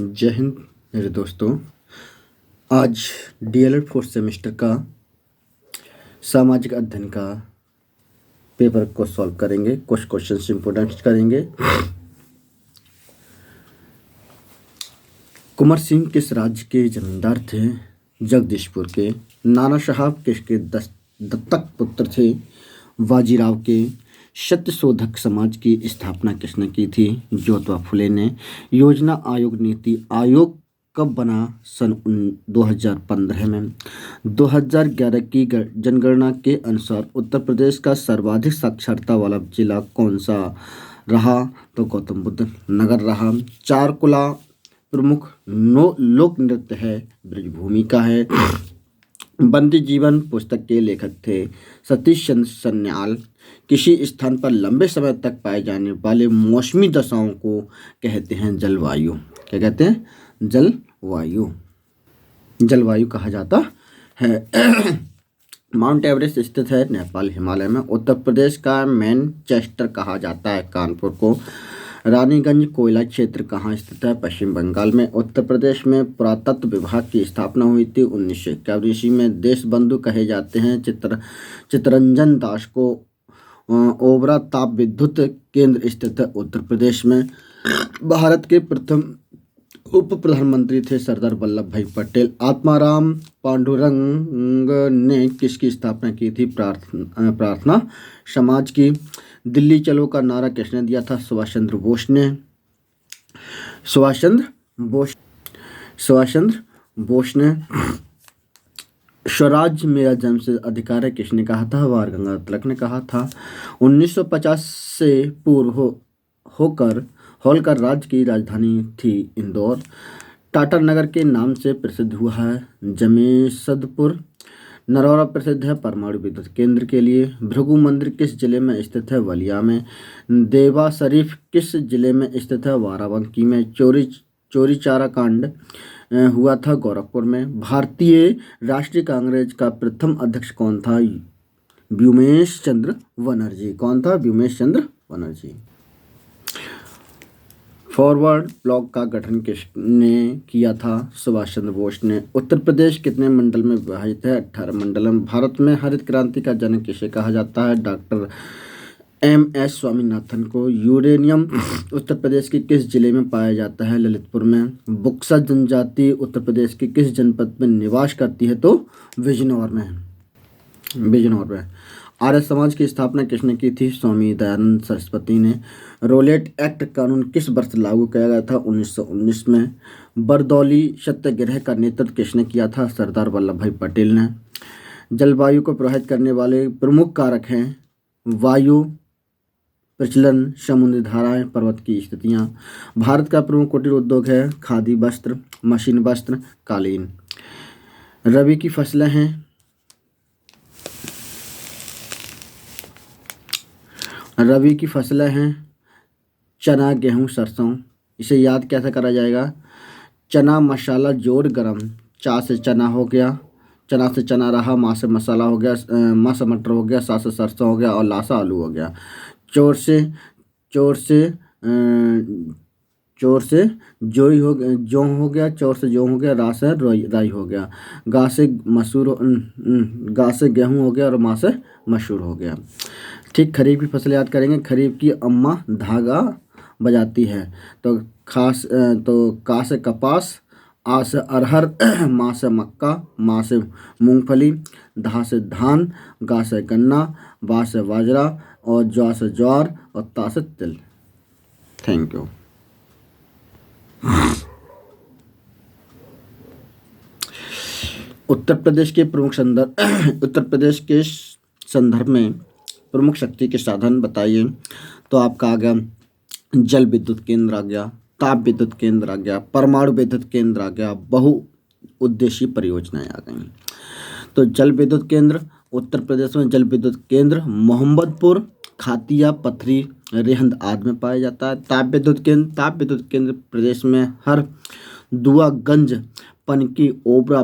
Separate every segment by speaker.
Speaker 1: जय हिंद मेरे दोस्तों। आज डीएलएड फोर्थ सेमेस्टर का सामाजिक अध्ययन का पेपर को सॉल्व करेंगे। कुछ क्वेश्चंस इंपोर्टेंट करेंगे। कुंवर सिंह किस राज्य के जमींदार थे? जगदीशपुर के। नाना साहब किसके दत्तक पुत्र थे? बाजीराव के। सत्यशोधक समाज की स्थापना किसने की थी? ज्योतिबा फुले ने। योजना आयोग नीति आयोग कब बना? सन 2015 में। 2011 की जनगणना के अनुसार उत्तर प्रदेश का सर्वाधिक साक्षरता वाला जिला कौन सा रहा? तो गौतम बुद्ध नगर रहा। चारकुला प्रमुख लोक नृत्य है, ब्रजभूमि का है। बंदी जीवन पुस्तक के लेखक थे सतीश चंद्र सन्याल। किसी स्थान पर लंबे समय तक पाए जाने वाले मौसमी दशाओं को कहते हैं जलवायु। क्या कहते हैं? जलवायु। जलवायु कहा जाता है। माउंट एवरेस्ट स्थित है नेपाल हिमालय में। उत्तर प्रदेश का मैनचेस्टर कहा जाता है कानपुर को। रानीगंज कोयला क्षेत्र कहाँ स्थित है? पश्चिम बंगाल में। उत्तर प्रदेश में पुरातत्व विभाग की स्थापना हुई थी 1951 ईस्वी में। देश बंधु कहे जाते हैं चित्तरंजन दास को। ओबरा ताप विद्युत केंद्र स्थित है उत्तर प्रदेश में। भारत के प्रथम उप प्रधानमंत्री थे सरदार वल्लभ भाई पटेल। आत्माराम पांडुरंग ने किसकी स्थापना की थी? प्रार्थना समाज की। दिल्ली चलो का नारा किसने दिया था? सुभाष चंद्र बोस ने। सुभाष चंद्र बोस ने। स्वराज मेरा जन्मसिद्ध अधिकार है किसने कहा था? बाल गंगाधर तिलक ने कहा था। 1950 से पूर्व होलकर राज्य की राजधानी थी इंदौर। टाटा नगर के नाम से प्रसिद्ध हुआ है जमशेदपुर। नरौरा प्रसिद्ध है परमाणु विद्युत केंद्र के लिए। भृगु मंदिर किस जिले में स्थित है? बलिया में। देवा शरीफ किस जिले में स्थित है? बाराबंकी में। चोरी चारा कांड हुआ था गोरखपुर में। भारतीय राष्ट्रीय कांग्रेस का प्रथम अध्यक्ष कौन था? व्योमेश चंद्र बनर्जी। कौन था? व्योमेश चंद्र बनर्जी। फॉरवर्ड ब्लॉक का गठन किसने किया था? सुभाष चंद्र बोस ने। उत्तर प्रदेश कितने मंडल में विभाजित है? 18 मंडल में। भारत में हरित क्रांति का जनक किसे कहा जाता है? डॉक्टर MS स्वामीनाथन को। यूरेनियम उत्तर प्रदेश के किस जिले में पाया जाता है? ललितपुर में। बुक्सा जनजाति उत्तर प्रदेश के किस जनपद में निवास करती है? तो बिजनौर में। आर्य समाज की स्थापना किसने की थी? स्वामी दयानंद सरस्वती ने। रोलेट एक्ट कानून किस वर्ष लागू किया गया था? 1919 में। बरदौली सत्याग्रह का नेतृत्व किसने किया था? सरदार वल्लभ भाई पटेल ने। जलवायु को प्रभावित करने वाले प्रमुख कारक हैं वायु प्रचलन, समुद्री धाराएं, पर्वत की स्थितियां। भारत का प्रमुख कुटीर उद्योग है खादी वस्त्र, मशीन वस्त्र, कालीन। रबी की फसलें हैं चना, गेहूं, सरसों। इसे याद कैसे करा जाएगा? चना मसाला जोड़ गरम। चा से चना हो गया, चना से चना रहा, माँ से मसाला हो गया, माँ से मटर हो गया, सा से सरसों हो गया और ला से आलू हो गया। चोर से जोई हो गया, जो हो गया, चौर से जो हो गया, रा से राई हो गया। गा से गेहूं हो गया और माँ से मसूर हो गया। ठीक। खरीफ की फसल याद करेंगे। खरीफ की अम्मा धागा बजाती है। तो का से कपास, आ से अरहर, माँ से मक्का, माँ से मूंगफली, धा से धान, गा से गन्ना, बा से बाजरा और ज्वा से ज्वार और ता से तिल। Thank you. उत्तर प्रदेश के संदर्भ में प्रमुख शक्ति के साधन बताइए। तो आपका आ गया जल विद्युत केंद्र आ गया, ताप विद्युत केंद्र आ गया, परमाणु विद्युत केंद्र आ गया, बहुउद्देशीय परियोजनाएं आ गई। तो जल विद्युत केंद्र उत्तर प्रदेश में जल विद्युत केंद्र मोहम्मदपुर, खातिया, पथरी, रेहंद आदि में पाया जाता है। ताप विद्युत केंद्र प्रदेश में हर दुआगंज, पनकी, ओबरा,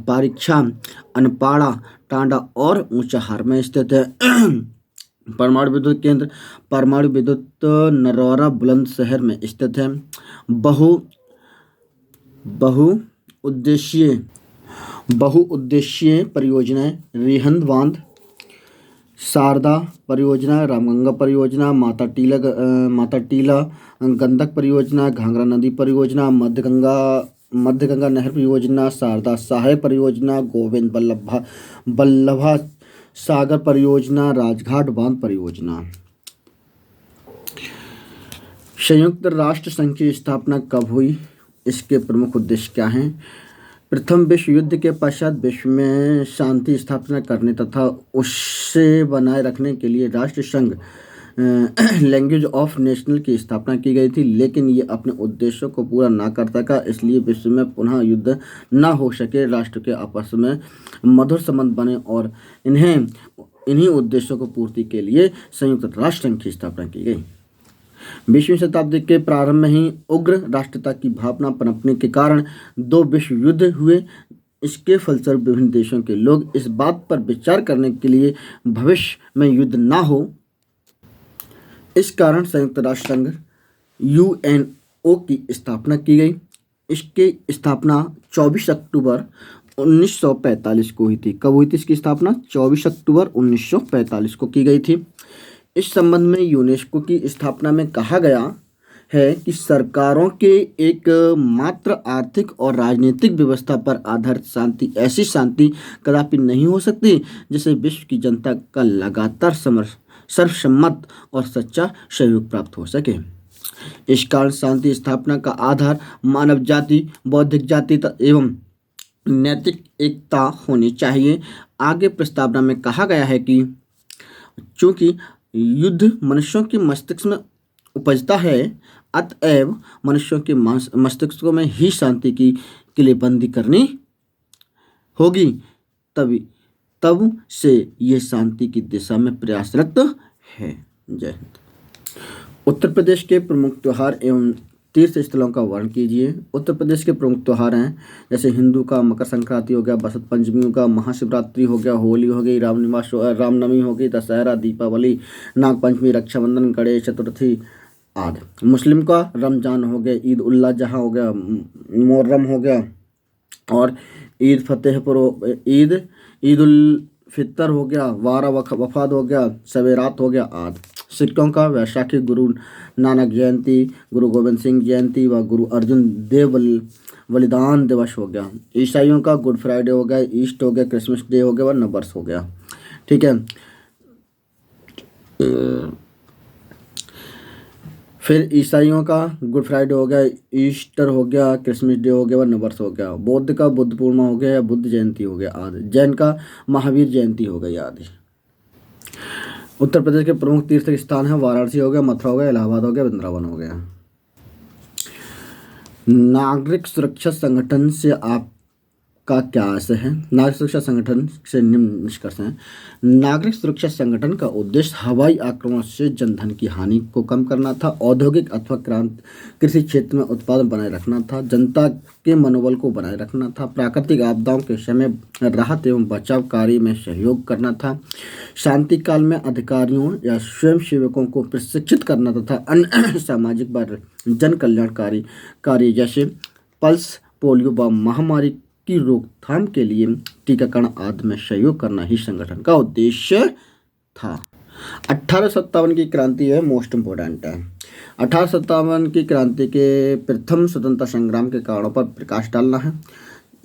Speaker 1: पारीक्षा, अनपाड़ा, टांडा और ऊंचाहार में स्थित है। परमाणु विद्युत नरौरा बुलंदशहर में स्थित है। बहुउद्देशीय बहुउद्देशीय परियोजनाएं रिहंद बांध, शारदा परियोजना, रामगंगा परियोजना, माता टीला गंडक परियोजना, घाघरा नदी परियोजना, मध्य गंगा नहर परियोजना, शारदा सहायक परियोजना, गोविंद बल्लभा सागर परियोजना, राजघाट बांध परियोजना। संयुक्त राष्ट्र संघ की स्थापना कब हुई? इसके प्रमुख उद्देश्य क्या हैं? प्रथम विश्व युद्ध के पश्चात विश्व में शांति स्थापना करने तथा उसे बनाए रखने के लिए राष्ट्र संघ लैंग्वेज ऑफ नेशनल की स्थापना की गई थी, लेकिन ये अपने उद्देश्यों को पूरा ना कर सका। इसलिए विश्व में पुनः युद्ध न हो सके, राष्ट्र के आपस में मधुर संबंध बने और इन्हीं उद्देश्यों को पूर्ति के लिए संयुक्त राष्ट्र संघ की स्थापना की गई। 20वीं शताब्दी के प्रारंभ में ही उग्र राष्ट्रता की भावना पनपने के कारण 2 विश्व युद्ध हुए। इसके फलस्वरूप विभिन्न देशों के लोग इस बात पर विचार करने के लिए भविष्य में युद्ध ना हो, इस कारण संयुक्त राष्ट्र संघ यूएनओ की स्थापना की गई। इसकी स्थापना 24 अक्टूबर 1945 को हुई थी। कब हुई थी इसकी स्थापना? 24 अक्टूबर 1945 को की गई थी। इस संबंध में यूनेस्को की स्थापना में कहा गया है कि सरकारों के एक मात्र आर्थिक और राजनीतिक व्यवस्था पर आधारित शांति ऐसी शांति कदापि नहीं हो सकती जिसे विश्व की जनता का लगातार सर्वसम्मत और सच्चा सहयोग प्राप्त हो सके। इस कारण शांति स्थापना का आधार मानव जाति, बौद्धिक जाति एवं नैतिक एकता होनी चाहिए। आगे प्रस्तावना में कहा गया है कि चूंकि युद्ध मनुष्यों के मस्तिष्क में उपजता है, अतएव मनुष्यों के मस्तिष्कों में ही शांति की किलेबंदी करनी होगी। तब से यह शांति की दिशा में प्रयासरत है। जय हिंद। उत्तर प्रदेश के प्रमुख त्योहार एवं तीर्थ स्थलों का वर्णन कीजिए। उत्तर प्रदेश के प्रमुख त्योहार हैं जैसे हिंदू का मकर संक्रांति हो गया, बसंत पंचमी हो गया, महाशिवरात्रि हो गया, होली हो गई, रामनवमी हो गई, दशहरा, दीपावली, नागपंचमी, रक्षाबंधन, गणेश चतुर्थी आदि। मुस्लिम का रमजान हो गया, ईद उल अजहा हो गया, मुहर्रम हो गया और ईद फतेहपुर, ईद उल फितर हो गया, वारा वफाद हो गया, सवेरात हो गया आदि। सिखों का वैशाखी, गुरु नानक जयंती, गुरु गोविंद सिंह जयंती व गुरु अर्जुन देव बलिदान दिवस हो गया। ईसाइयों का गुड फ्राइडे हो गया, ईस्ट हो गया, क्रिसमस डे हो गया व नववर्ष हो गया। ठीक है। फिर ईसाइयों का गुड फ्राइडे हो गया, ईस्टर हो गया, क्रिसमस डे हो गया व नववर्ष हो गया। बौद्ध का बुद्ध पूर्णिमा हो गया या बुद्ध जयंती हो गया आदि। जैन का महावीर जयंती हो गई आदि। उत्तर प्रदेश के प्रमुख तीर्थ स्थान है वाराणसी हो गया, मथुरा हो गया, इलाहाबाद हो गया, वृंदावन हो गया। नागरिक सुरक्षा संगठन से आपका क्या आशय है? नागरिक सुरक्षा संगठन से निम्न निष्कर्ष हैं। नागरिक सुरक्षा संगठन का उद्देश्य हवाई आक्रमण से जनधन की हानि को कम करना था, औद्योगिक अथवा कृषि क्षेत्र में उत्पादन बनाए रखना था, जनता के मनोबल को बनाए रखना था, प्राकृतिक आपदाओं के समय राहत एवं बचाव कार्य में सहयोग करना था, शांति काल में अधिकारियों या स्वयंसेवकों को प्रशिक्षित करना तथा अन्य सामाजिक व जन कल्याणकारी कार्य जैसे पल्स पोलियो व महामारी की रोकथाम के लिए टीकाकरण आदि में सहयोग करना ही संगठन का उद्देश्य था। 1857 की क्रांति है मोस्ट इम्पोर्टेंट है। 1857 की क्रांति के प्रथम स्वतंत्रता संग्राम के कारणों पर प्रकाश डालना है।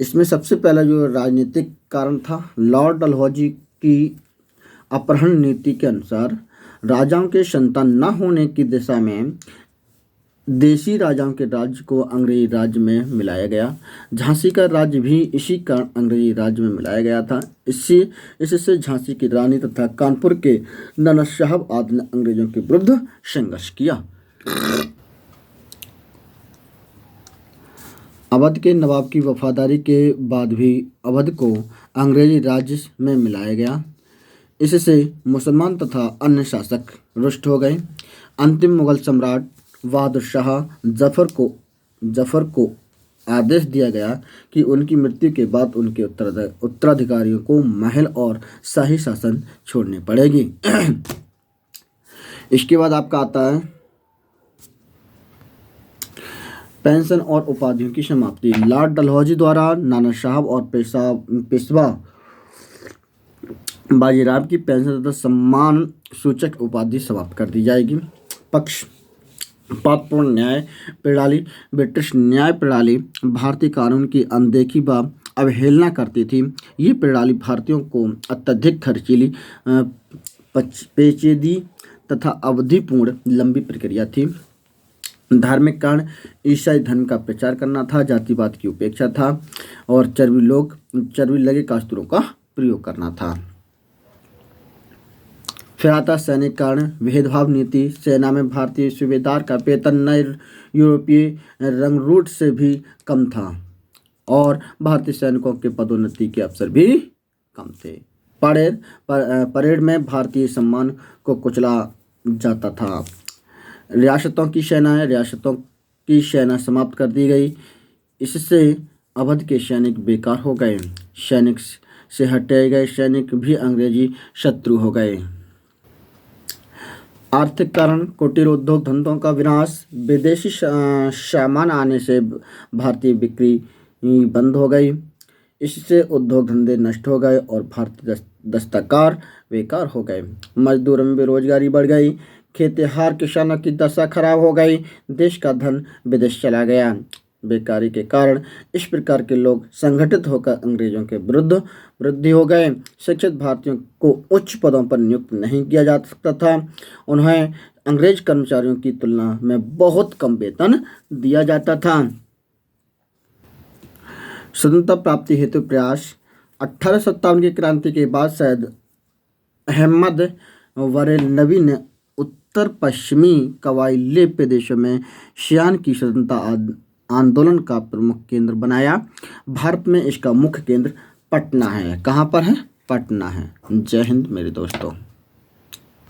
Speaker 1: इसमें सबसे पहला जो राजनीतिक कारण था, लॉर्ड डलहौजी की अपहरण नीति के अनुसार राजाओं के संतान न होने की दिशा में देशी राजाओं के राज्य को अंग्रेजी राज्य में मिलाया गया। झांसी का राज्य भी इसी कारण अंग्रेजी राज्य में मिलाया गया था। इससे झांसी की रानी तथा कानपुर के नाना साहब आदि ने अंग्रेजों के विरुद्ध संघर्ष किया। अवध के नवाब की वफादारी के बाद भी अवध को अंग्रेजी राज्य में मिलाया गया। इससे मुसलमान तथा अन्य शासक रुष्ट हो गए। अंतिम मुगल सम्राट बहादुर शाह जफर को आदेश दिया गया कि उनकी मृत्यु के बाद उनके उत्तराधिकारियों को महल और शाही शासन छोड़नी पड़ेगी। इसके बाद आपका आता है पेंशन और उपाधियों की समाप्ति। लॉर्ड डलहौजी द्वारा नाना साहब और पेशवा बाजीराव की पेंशन तथा सम्मान सूचक उपाधि समाप्त कर दी जाएगी। पक्षपातपूर्ण न्याय प्रणाली। ब्रिटिश न्याय प्रणाली भारतीय कानून की अनदेखी व अवहेलना करती थी। ये प्रणाली भारतीयों को अत्यधिक खर्चीली, पेचीदी तथा अवधिपूर्ण लंबी प्रक्रिया थी। धार्मिक कारण ईसाई धर्म का प्रचार करना था, जातिवाद की उपेक्षा था और चर्बी लगे कास्तूरों का प्रयोग करना था। फिर आता सैनिक कारण, भेदभाव नीति। सेना में भारतीय सूबेदार का वेतन नए यूरोपीय रंगरूट से भी कम था और भारतीय सैनिकों के पदोन्नति के अवसर भी कम थे। परेड में भारतीय सम्मान को कुचला जाता था। रियासतों की सेना समाप्त कर दी गई। इससे अवध के सैनिक बेकार हो गए। सैनिक से हटे गए सैनिक भी अंग्रेजी शत्रु हो गए। आर्थिक कारण, कुटीर उद्योग धंधों का विनाश। विदेशी सामान आने से भारतीय बिक्री बंद हो गई। इससे उद्योग धंधे नष्ट हो गए और भारतीय दस्तकार बेकार हो गए। मजदूरों में बेरोजगारी बढ़ गई। खेतिहार किसानों की दशा खराब हो गई। देश का धन विदेश चला गया। बेकारी के कारण इस प्रकार के लोग संगठित होकर अंग्रेजों के विरुद्ध वृद्धि हो गए। शिक्षित भारतीयों को उच्च पदों पर नियुक्त नहीं किया जा सकता था। उन्हें अंग्रेज कर्मचारियों की तुलना में बहुत कम वेतन दिया जाता था। स्वतंत्रता प्राप्ति हेतु प्रयास। 1857 की क्रांति के बाद सैयद अहमद बरेलवी ने उत्तर पश्चिमी कबायली प्रदेशों में सियान की स्वतंत्रता आंदोलन का प्रमुख केंद्र बनाया। भारत में इसका मुख्य केंद्र पटना है। कहाँ पर है? पटना है। जय हिंद मेरे दोस्तों।